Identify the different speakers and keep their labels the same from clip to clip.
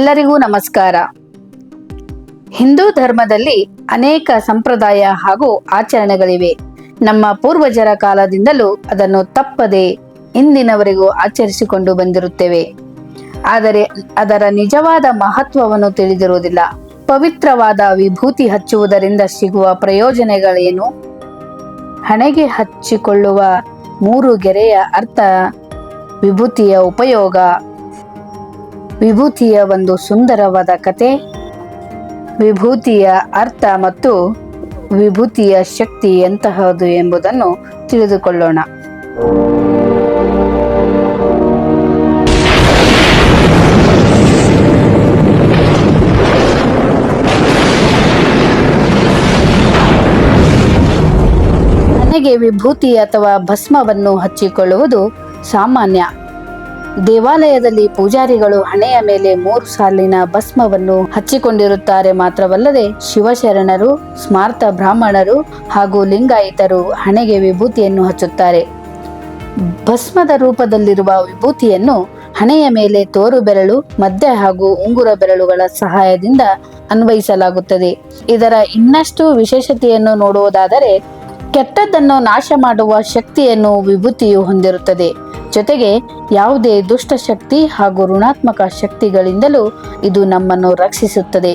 Speaker 1: ಎಲ್ಲರಿಗೂ ನಮಸ್ಕಾರ. ಹಿಂದೂ ಧರ್ಮದಲ್ಲಿ ಅನೇಕ ಸಂಪ್ರದಾಯ ಹಾಗೂ ಆಚರಣೆಗಳಿವೆ. ನಮ್ಮ ಪೂರ್ವಜರ ಕಾಲದಿಂದಲೂ ಅದನ್ನು ತಪ್ಪದೆ ಇಂದಿನವರೆಗೂ ಆಚರಿಸಿಕೊಂಡು ಬಂದಿರುತ್ತೇವೆ. ಆದರೆ ಅದರ ನಿಜವಾದ ಮಹತ್ವವನ್ನು ತಿಳಿದಿರುವುದಿಲ್ಲ. ಪವಿತ್ರವಾದ ವಿಭೂತಿ ಹಚ್ಚುವುದರಿಂದ ಸಿಗುವ ಪ್ರಯೋಜನಗಳೇನು? ಹಣೆಗೆ ಹಚ್ಚಿಕೊಳ್ಳುವ 3 ಗೆರೆಯ ಅರ್ಥ, ವಿಭೂತಿಯ ಉಪಯೋಗ, ವಿಭೂತಿಯ ಒಂದು ಸುಂದರವಾದ ಕತೆ, ವಿಭೂತಿಯ ಅರ್ಥ ಮತ್ತು ವಿಭೂತಿಯ ಶಕ್ತಿ ಎಂತಹದು ಎಂಬುದನ್ನು ತಿಳಿದುಕೊಳ್ಳೋಣ. ಹಣೆಗೆ ವಿಭೂತಿ ಅಥವಾ ಭಸ್ಮವನ್ನು ಹಚ್ಚಿಕೊಳ್ಳುವುದು ಸಾಮಾನ್ಯ. ದೇವಾಲಯದಲ್ಲಿ ಪೂಜಾರಿಗಳು ಹಣೆಯ ಮೇಲೆ 3 ಸಾಲಿನ ಭಸ್ಮವನ್ನು ಹಚ್ಚಿಕೊಂಡಿರುತ್ತಾರೆ. ಮಾತ್ರವಲ್ಲದೆ ಶಿವಶರಣರು, ಸ್ಮಾರ್ತ ಬ್ರಾಹ್ಮಣರು ಹಾಗೂ ಲಿಂಗಾಯಿತರು ಹಣೆಗೆ ವಿಭೂತಿಯನ್ನು ಹಚ್ಚುತ್ತಾರೆ. ಭಸ್ಮದ ರೂಪದಲ್ಲಿರುವ ವಿಭೂತಿಯನ್ನು ಹಣೆಯ ಮೇಲೆ ತೋರು ಬೆರಳು, ಮಧ್ಯ ಹಾಗೂ ಉಂಗುರ ಬೆರಳುಗಳ ಸಹಾಯದಿಂದ ಅನ್ವಯಿಸಲಾಗುತ್ತದೆ. ಇದರ ಇನ್ನಷ್ಟು ವಿಶೇಷತೆಯನ್ನು ನೋಡುವುದಾದರೆ, ಕೆಟ್ಟದ್ದನ್ನು ನಾಶ ಮಾಡುವ ಶಕ್ತಿಯನ್ನು ವಿಭೂತಿಯು ಹೊಂದಿರುತ್ತದೆ. ಜೊತೆಗೆ ಯಾವುದೇ ದುಷ್ಟ ಶಕ್ತಿ ಹಾಗೂ ಋಣಾತ್ಮಕ ಶಕ್ತಿಗಳಿಂದಲೂ ಇದು ನಮ್ಮನ್ನು ರಕ್ಷಿಸುತ್ತದೆ.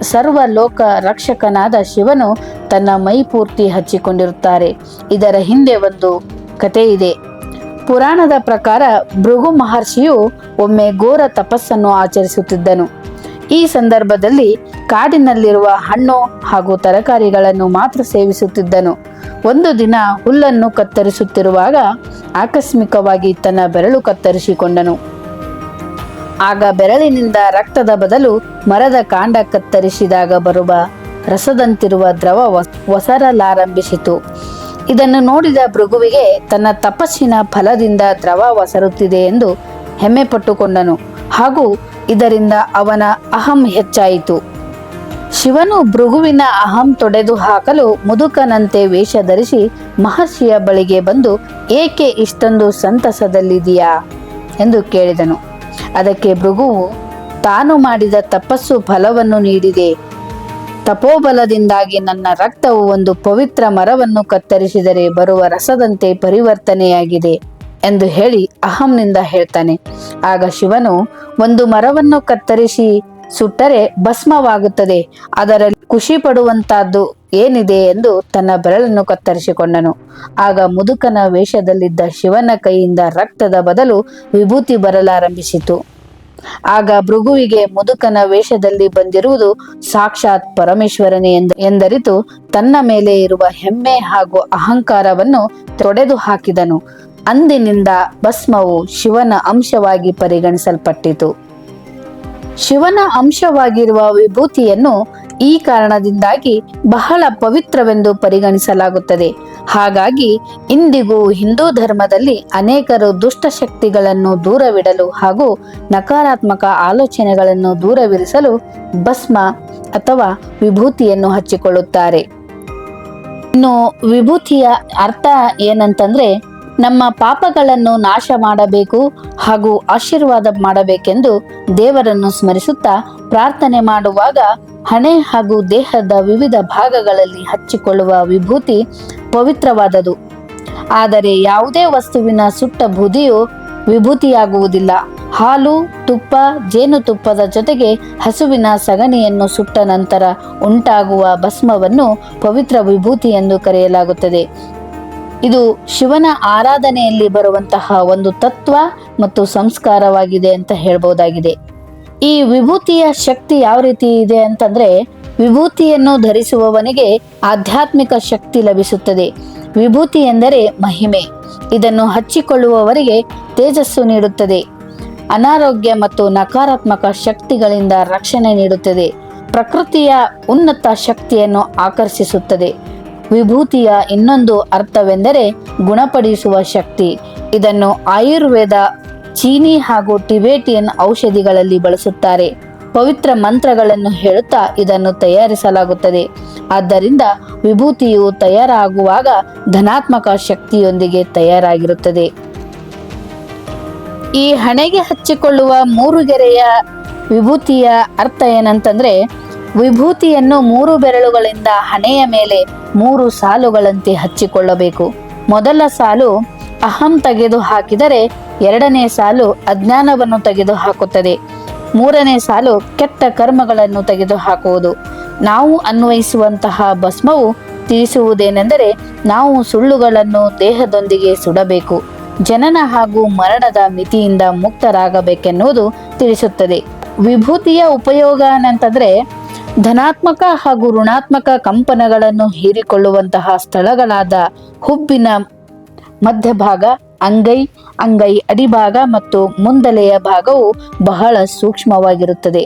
Speaker 1: ಸರ್ವ ಲೋಕ ರಕ್ಷಕನಾದ ಶಿವನು ತನ್ನ ಮೈ ಪೂರ್ತಿ ಹಚ್ಚಿಕೊಂಡಿರುತ್ತಾರೆ. ಇದರ ಹಿಂದೆ ಒಂದು ಕಥೆ ಇದೆ. ಪುರಾಣದ ಪ್ರಕಾರ ಭೃಗು ಮಹರ್ಷಿಯು ಒಮ್ಮೆ ಘೋರ ತಪಸ್ಸನ್ನು ಆಚರಿಸುತ್ತಿದ್ದನು. ಈ ಸಂದರ್ಭದಲ್ಲಿ ಕಾಡಿನಲ್ಲಿರುವ ಹಣ್ಣು ಹಾಗೂ ತರಕಾರಿಗಳನ್ನು ಮಾತ್ರ ಸೇವಿಸುತ್ತಿದ್ದನು. ಒಂದು ದಿನ ಹುಲ್ಲನ್ನು ಕತ್ತರಿಸುತ್ತಿರುವಾಗ ಆಕಸ್ಮಿಕವಾಗಿ ತನ್ನ ಬೆರಳು ಕತ್ತರಿಸಿಕೊಂಡನು. ಆಗ ಬೆರಳಿನಿಂದ ರಕ್ತದ ಬದಲು ಮರದ ಕಾಂಡ ಕತ್ತರಿಸಿದಾಗ ಬರುವ ರಸದಂತಿರುವ ದ್ರವ ಒಸರಲಾರಂಭಿಸಿತು. ಇದನ್ನು ನೋಡಿದ ಭೃಗುವಿಗೆ ತನ್ನ ತಪಸ್ಸಿನ ಫಲದಿಂದ ದ್ರವ ಒಸರುತ್ತಿದೆ ಎಂದು ಹೆಮ್ಮೆ ಪಟ್ಟುಕೊಂಡನು ಹಾಗೂ ಇದರಿಂದ ಅವನ ಅಹಂ ಹೆಚ್ಚಾಯಿತು. ಶಿವನು ಭೃಗುವಿನ ಅಹಂ ತೊಡೆದು ಹಾಕಲು ಮುದುಕನಂತೆ ವೇಷ ಧರಿಸಿ ಮಹರ್ಷಿಯ ಬಳಿಗೆ ಬಂದು, ಏಕೆ ಇಷ್ಟೊಂದು ಸಂತಸದಲ್ಲಿದೆಯಾ ಎಂದು ಕೇಳಿದನು. ಅದಕ್ಕೆ ಭೃಗುವು, ತಾನು ಮಾಡಿದ ತಪಸ್ಸು ಫಲವನ್ನು ನೀಡಿದೆ. ತಪೋಬಲದಿಂದಾಗಿ ನನ್ನ ರಕ್ತವು ಒಂದು ಪವಿತ್ರ ಮರವನ್ನು ಕತ್ತರಿಸಿದರೆ ಬರುವ ರಸದಂತೆ ಪರಿವರ್ತನೆಯಾಗಿದೆ ಎಂದು ಹೇಳಿ ಅಹಂನಿಂದ ಹೇಳ್ತಾನೆ. ಆಗ ಶಿವನು, ಒಂದು ಮರವನ್ನು ಕತ್ತರಿಸಿ ಸುಟ್ಟರೆ ಭಸ್ಮವಾಗುತ್ತದೆ, ಅದರಲ್ಲಿ ಖುಷಿ ಪಡುವಂತಹದ್ದು ಏನಿದೆ ಎಂದು ತನ್ನ ಬೆರಳನ್ನು ಕತ್ತರಿಸಿಕೊಂಡನು. ಆಗ ಮುದುಕನ ವೇಷದಲ್ಲಿದ್ದ ಶಿವನ ಕೈಯಿಂದ ರಕ್ತದ ಬದಲು ವಿಭೂತಿ ಬರಲಾರಂಭಿಸಿತು. ಆಗ ಭೃಗುವಿಗೆ ಮುದುಕನ ವೇಷದಲ್ಲಿ ಬಂದಿರುವುದು ಸಾಕ್ಷಾತ್ ಪರಮೇಶ್ವರನೇ ಎಂದರಿತು ತನ್ನ ಮೇಲೆ ಇರುವ ಹೆಮ್ಮೆ ಹಾಗೂ ಅಹಂಕಾರವನ್ನು ತೊಡೆದು ಹಾಕಿದನು. ಅಂದಿನಿಂದ ಭಸ್ಮವು ಶಿವನ ಅಂಶವಾಗಿ ಪರಿಗಣಿಸಲ್ಪಟ್ಟಿತು. ಶಿವನ ಅಂಶವಾಗಿರುವ ವಿಭೂತಿಯನ್ನು ಈ ಕಾರಣದಿಂದಾಗಿ ಬಹಳ ಪವಿತ್ರವೆಂದು ಪರಿಗಣಿಸಲಾಗುತ್ತದೆ. ಹಾಗಾಗಿ ಇಂದಿಗೂ ಹಿಂದೂ ಧರ್ಮದಲ್ಲಿ ಅನೇಕರು ದುಷ್ಟಶಕ್ತಿಗಳನ್ನು ದೂರವಿಡಲು ಹಾಗೂ ನಕಾರಾತ್ಮಕ ಆಲೋಚನೆಗಳನ್ನು ದೂರವಿರಿಸಲು ಭಸ್ಮ ಅಥವಾ ವಿಭೂತಿಯನ್ನು ಹಚ್ಚಿಕೊಳ್ಳುತ್ತಾರೆ. ಇನ್ನು ವಿಭೂತಿಯ ಅರ್ಥ ಏನಂತಂದ್ರೆ, ನಮ್ಮ ಪಾಪಗಳನ್ನು ನಾಶ ಮಾಡಬೇಕು ಹಾಗೂ ಆಶೀರ್ವಾದ ಮಾಡಬೇಕೆಂದು ದೇವರನ್ನು ಸ್ಮರಿಸುತ್ತಾ ಪ್ರಾರ್ಥನೆ ಮಾಡುವಾಗ ಹಣೆ ಹಾಗೂ ದೇಹದ ವಿವಿಧ ಭಾಗಗಳಲ್ಲಿ ಹಚ್ಚಿಕೊಳ್ಳುವ ವಿಭೂತಿ ಪವಿತ್ರವಾದದು. ಆದರೆ ಯಾವುದೇ ವಸ್ತುವಿನ ಸುಟ್ಟ ಬೂದಿಯು ವಿಭೂತಿಯಾಗುವುದಿಲ್ಲ. ಹಾಲು, ತುಪ್ಪ, ಜೇನುತುಪ್ಪದ ಜೊತೆಗೆ ಹಸುವಿನ ಸಗಣಿಯನ್ನು ಸುಟ್ಟ ನಂತರ ಉಂಟಾಗುವ ಭಸ್ಮವನ್ನು ಪವಿತ್ರ ವಿಭೂತಿ ಎಂದು ಕರೆಯಲಾಗುತ್ತದೆ. ಇದು ಶಿವನ ಆರಾಧನೆಯಲ್ಲಿ ಬರುವಂತಹ ಒಂದು ತತ್ವ ಮತ್ತು ಸಂಸ್ಕಾರವಾಗಿದೆ ಅಂತ ಹೇಳ್ಬೋದಾಗಿದೆ. ಈ ವಿಭೂತಿಯ ಶಕ್ತಿ ಯಾವ ರೀತಿ ಇದೆ ಅಂತಂದ್ರೆ, ವಿಭೂತಿಯನ್ನು ಧರಿಸುವವನಿಗೆ ಆಧ್ಯಾತ್ಮಿಕ ಶಕ್ತಿ ಲಭಿಸುತ್ತದೆ. ವಿಭೂತಿ ಎಂದರೆ ಮಹಿಮೆ. ಇದನ್ನು ಹಚ್ಚಿಕೊಳ್ಳುವವರಿಗೆ ತೇಜಸ್ಸು ನೀಡುತ್ತದೆ. ಅನಾರೋಗ್ಯ ಮತ್ತು ನಕಾರಾತ್ಮಕ ಶಕ್ತಿಗಳಿಂದ ರಕ್ಷಣೆ ನೀಡುತ್ತದೆ. ಪ್ರಕೃತಿಯ ಉನ್ನತ ಶಕ್ತಿಯನ್ನು ಆಕರ್ಷಿಸುತ್ತದೆ. ವಿಭೂತಿಯ ಇನ್ನೊಂದು ಅರ್ಥವೆಂದರೆ ಗುಣಪಡಿಸುವ ಶಕ್ತಿ. ಇದನ್ನು ಆಯುರ್ವೇದ, ಚೀನಿ ಹಾಗೂ ಟಿಬೇಟಿಯನ್ ಔಷಧಿಗಳಲ್ಲಿ ಬಳಸುತ್ತಾರೆ. ಪವಿತ್ರ ಮಂತ್ರಗಳನ್ನು ಹೇಳುತ್ತಾ ಇದನ್ನು ತಯಾರಿಸಲಾಗುತ್ತದೆ. ಆದ್ದರಿಂದ ವಿಭೂತಿಯು ತಯಾರಾಗುವಾಗ ಧನಾತ್ಮಕ ಶಕ್ತಿಯೊಂದಿಗೆ ತಯಾರಾಗಿರುತ್ತದೆ. ಈ ಹಣೆಗೆ ಹಚ್ಚಿಕೊಳ್ಳುವ 3 ಗೆರೆಯ ವಿಭೂತಿಯ ಅರ್ಥ ಏನಂತಂದ್ರೆ, ವಿಭೂತಿಯನ್ನು 3 ಬೆರಳುಗಳಿಂದ ಹಣೆಯ ಮೇಲೆ 3 ಸಾಲುಗಳಂತೆ ಹಚ್ಚಿಕೊಳ್ಳಬೇಕು. ಮೊದಲ ಸಾಲು ಅಹಂ ತೆಗೆದು ಹಾಕಿದರೆ 2ನೇ ಸಾಲು ಅಜ್ಞಾನವನ್ನು ತೆಗೆದು ಹಾಕುತ್ತದೆ. 3ನೇ ಸಾಲು ಕೆಟ್ಟ ಕರ್ಮಗಳನ್ನು ತೆಗೆದು ಹಾಕುವುದು. ನಾವು ಅನ್ವಯಿಸುವಂತಹ ಭಸ್ಮವು ತಿಳಿಸುವುದೇನೆಂದರೆ, ನಾವು ಸುಳ್ಳುಗಳನ್ನು ದೇಹದೊಂದಿಗೆ ಸುಡಬೇಕು, ಜನನ ಹಾಗೂ ಮರಣದ ಮಿತಿಯಿಂದ ಮುಕ್ತರಾಗಬೇಕೆನ್ನುವುದು ತಿಳಿಸುತ್ತದೆ. ವಿಭೂತಿಯ ಉಪಯೋಗ ಏನಂತಂದ್ರೆ, ಧನಾತ್ಮಕ ಹಾಗೂ ಋಣಾತ್ಮಕ ಕಂಪನಗಳನ್ನು ಹೀರಿಕೊಳ್ಳುವಂತಹ ಸ್ಥಳಗಳಾದ ಹುಬ್ಬಿನ ಮಧ್ಯಭಾಗ, ಅಂಗೈ ಅಡಿಭಾಗ ಮತ್ತು ಮುಂದಲೆಯ ಭಾಗವು ಬಹಳ ಸೂಕ್ಷ್ಮವಾಗಿರುತ್ತದೆ.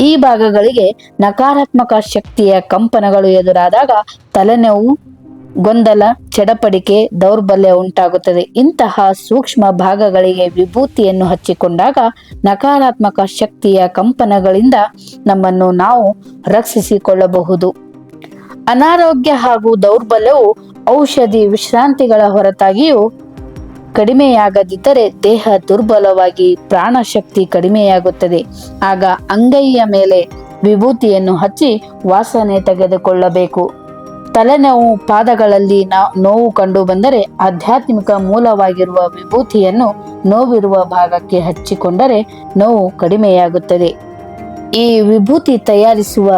Speaker 1: ಈ ಭಾಗಗಳಿಗೆ ನಕಾರಾತ್ಮಕ ಶಕ್ತಿಯ ಕಂಪನಗಳು ಎದುರಾದಾಗ ತಲೆನೋವು, ಗೊಂದಲ, ಚಡಪಡಿಕೆ, ದೌರ್ಬಲ್ಯ ಉಂಟಾಗುತ್ತದೆ. ಇಂತಹ ಸೂಕ್ಷ್ಮ ಭಾಗಗಳಿಗೆ ವಿಭೂತಿಯನ್ನು ಹಚ್ಚಿಕೊಂಡಾಗ ನಕಾರಾತ್ಮಕ ಶಕ್ತಿಯ ಕಂಪನಗಳಿಂದ ನಮ್ಮನ್ನು ನಾವು ರಕ್ಷಿಸಿಕೊಳ್ಳಬಹುದು. ಅನಾರೋಗ್ಯ ಹಾಗೂ ದೌರ್ಬಲ್ಯವು ಔಷಧಿ ವಿಶ್ರಾಂತಿಗಳ ಹೊರತಾಗಿಯೂ ಕಡಿಮೆಯಾಗದಿದ್ದರೆ ದೇಹ ದುರ್ಬಲವಾಗಿ ಪ್ರಾಣಶಕ್ತಿ ಕಡಿಮೆಯಾಗುತ್ತದೆ. ಆಗ ಅಂಗೈಯ ಮೇಲೆ ವಿಭೂತಿಯನ್ನು ಹಚ್ಚಿ ವಾಸನೆ ತೆಗೆದುಕೊಳ್ಳಬೇಕು. ತಲೆನೋವು, ಪಾದಗಳಲ್ಲಿ ನೋವು ಕಂಡು ಬಂದರೆ ಆಧ್ಯಾತ್ಮಿಕ ಮೂಲವಾಗಿರುವ ವಿಭೂತಿಯನ್ನು ನೋವಿರುವ ಭಾಗಕ್ಕೆ ಹಚ್ಚಿಕೊಂಡರೆ ನೋವು ಕಡಿಮೆಯಾಗುತ್ತದೆ. ಈ ವಿಭೂತಿ ತಯಾರಿಸುವ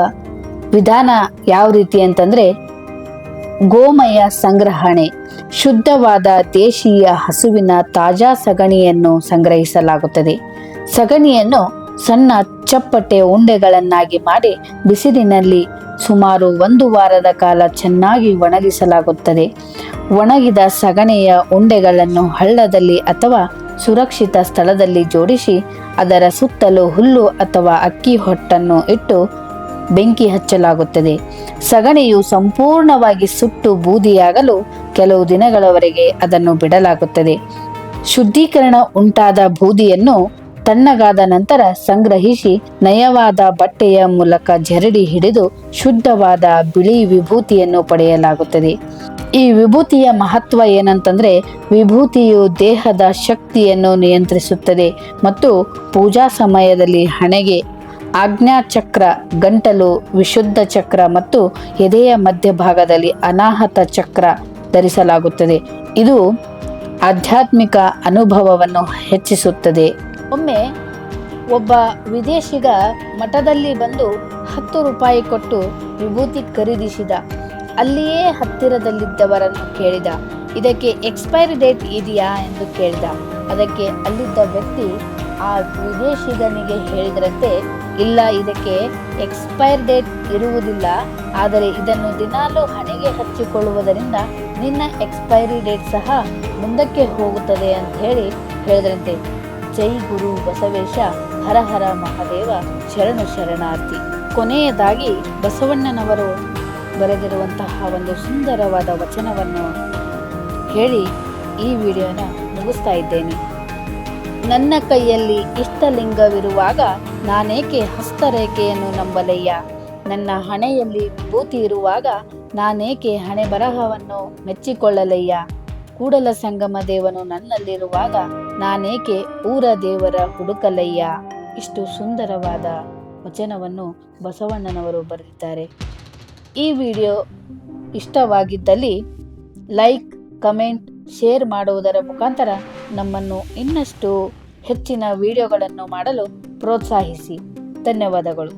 Speaker 1: ವಿಧಾನ ಯಾವ ರೀತಿ ಅಂತಂದ್ರೆ, ಗೋಮಯ ಸಂಗ್ರಹಣೆ. ಶುದ್ಧವಾದ ದೇಶೀಯ ಹಸುವಿನ ತಾಜಾ ಸಗಣಿಯನ್ನು ಸಂಗ್ರಹಿಸಲಾಗುತ್ತದೆ. ಸಗಣಿಯನ್ನು ಸಣ್ಣ ಚಪ್ಪಟೆ ಉಂಡೆಗಳನ್ನಾಗಿ ಮಾಡಿ ಬಿಸಿಲಿನಲ್ಲಿ ಸುಮಾರು 1 ವಾರದ ಕಾಲ ಚೆನ್ನಾಗಿ ಒಣಗಿಸಲಾಗುತ್ತದೆ. ಒಣಗಿದ ಸಗಣಿಯ ಉಂಡೆಗಳನ್ನು ಹಳ್ಳದಲ್ಲಿ ಅಥವಾ ಸುರಕ್ಷಿತ ಸ್ಥಳದಲ್ಲಿ ಜೋಡಿಸಿ ಅದರ ಸುತ್ತಲೂ ಹುಲ್ಲು ಅಥವಾ ಅಕ್ಕಿ ಹೊಟ್ಟನ್ನು ಇಟ್ಟು ಬೆಂಕಿ ಹಚ್ಚಲಾಗುತ್ತದೆ. ಸಗಣಿಯು ಸಂಪೂರ್ಣವಾಗಿ ಸುಟ್ಟು ಬೂದಿಯಾಗಲು ಕೆಲವು ದಿನಗಳವರೆಗೆ ಅದನ್ನು ಬಿಡಲಾಗುತ್ತದೆ. ಶುದ್ಧೀಕರಣ ಉಂಟಾದ ಬೂದಿಯನ್ನು ತಣ್ಣಗಾದ ನಂತರ ಸಂಗ್ರಹಿಸಿ ನಯವಾದ ಬಟ್ಟೆಯ ಮೂಲಕ ಜರಡಿ ಹಿಡಿದು ಶುದ್ಧವಾದ ಬಿಳಿ ವಿಭೂತಿಯನ್ನು ಪಡೆಯಲಾಗುತ್ತದೆ. ಈ ವಿಭೂತಿಯ ಮಹತ್ವ ಏನಂತಂದ್ರೆ, ವಿಭೂತಿಯು ದೇಹದ ಶಕ್ತಿಯನ್ನು ನಿಯಂತ್ರಿಸುತ್ತದೆ ಮತ್ತು ಪೂಜಾ ಸಮಯದಲ್ಲಿ ಹಣೆಗೆ, ಆಜ್ಞಾಚಕ್ರ, ಗಂಟಲು, ವಿಶುದ್ಧ ಚಕ್ರ ಮತ್ತು ಎದೆಯ ಮಧ್ಯಭಾಗದಲ್ಲಿ ಅನಾಹತ ಚಕ್ರ ಧರಿಸಲಾಗುತ್ತದೆ. ಇದು ಆಧ್ಯಾತ್ಮಿಕ ಅನುಭವವನ್ನು ಹೆಚ್ಚಿಸುತ್ತದೆ. ಒಮ್ಮೆ ಒಬ್ಬ ವಿದೇಶಿಗ ಮಠದಲ್ಲಿ ಬಂದು 10 ರೂಪಾಯಿ ಕೊಟ್ಟು ವಿಭೂತಿ ಖರೀದಿಸಿದ. ಅಲ್ಲಿಯೇ ಹತ್ತಿರದಲ್ಲಿದ್ದವರನ್ನು ಕೇಳಿದ, ಇದಕ್ಕೆ ಎಕ್ಸ್ಪೈರಿ ಡೇಟ್ ಇದೆಯಾ ಎಂದು ಕೇಳಿದ. ಅದಕ್ಕೆ ಅಲ್ಲಿದ್ದ ವ್ಯಕ್ತಿ ಆ ವಿದೇಶಿಗನಿಗೆ ಹೇಳಿದರಂತೆ, ಇಲ್ಲ, ಇದಕ್ಕೆ ಎಕ್ಸ್ಪೈರ್ ಡೇಟ್ ಇರುವುದಿಲ್ಲ, ಆದರೆ ಇದನ್ನು ದಿನಾಲೂ ಹಣೆಗೆ ಹಚ್ಚಿಕೊಳ್ಳುವುದರಿಂದ ನಿನ್ನ ಎಕ್ಸ್ಪೈರಿ ಡೇಟ್ ಸಹ ಮುಂದಕ್ಕೆ ಹೋಗುತ್ತದೆ ಅಂತ ಹೇಳಿದರಂತೆ. ಜೈ ಗುರು ಬಸವೇಶ, ಹರ ಹರ ಮಹಾದೇವ, ಶರಣು ಶರಣಾರ್ಥಿ. ಕೊನೆಯದಾಗಿ ಬಸವಣ್ಣನವರು ಬರೆದಿರುವಂತಹ ಒಂದು ಸುಂದರವಾದ ವಚನವನ್ನು ಹೇಳಿ ಈ ವಿಡಿಯೋನ ಮುಗಿಸ್ತಾ ಇದ್ದೇನೆ. ನನ್ನ ಕೈಯಲ್ಲಿ ಇಷ್ಟಲಿಂಗವಿರುವಾಗ ನಾನೇಕೆ ಹಸ್ತರೇಖೆಯನ್ನು ನಂಬಲಯ್ಯ? ನನ್ನ ಹಣೆಯಲ್ಲಿ ವಿಭೂತಿ ಇರುವಾಗ ನಾನೇಕೆ ಹಣೆ ಬರಹವನ್ನು ಮೆಚ್ಚಿಕೊಳ್ಳಲಯ್ಯ? ಕೂಡಲ ಸಂಗಮ ದೇವನು ನನ್ನಲ್ಲಿರುವಾಗ ನಾನೇಕೆ ಊರ ದೇವರ ಹುಡುಕಲಯ್ಯ? ಇಷ್ಟು ಸುಂದರವಾದ ವಚನವನ್ನು ಬಸವಣ್ಣನವರು ಬರೆದಿದ್ದಾರೆ. ಈ ವಿಡಿಯೋ ಇಷ್ಟವಾಗಿದ್ದಲ್ಲಿ ಲೈಕ್, ಕಮೆಂಟ್, ಶೇರ್ ಮಾಡುವುದರ ಮುಖಾಂತರ ನಮ್ಮನ್ನು ಇನ್ನಷ್ಟು ಹೆಚ್ಚಿನ ವಿಡಿಯೋಗಳನ್ನು ಮಾಡಲು ಪ್ರೋತ್ಸಾಹಿಸಿ. ಧನ್ಯವಾದಗಳು.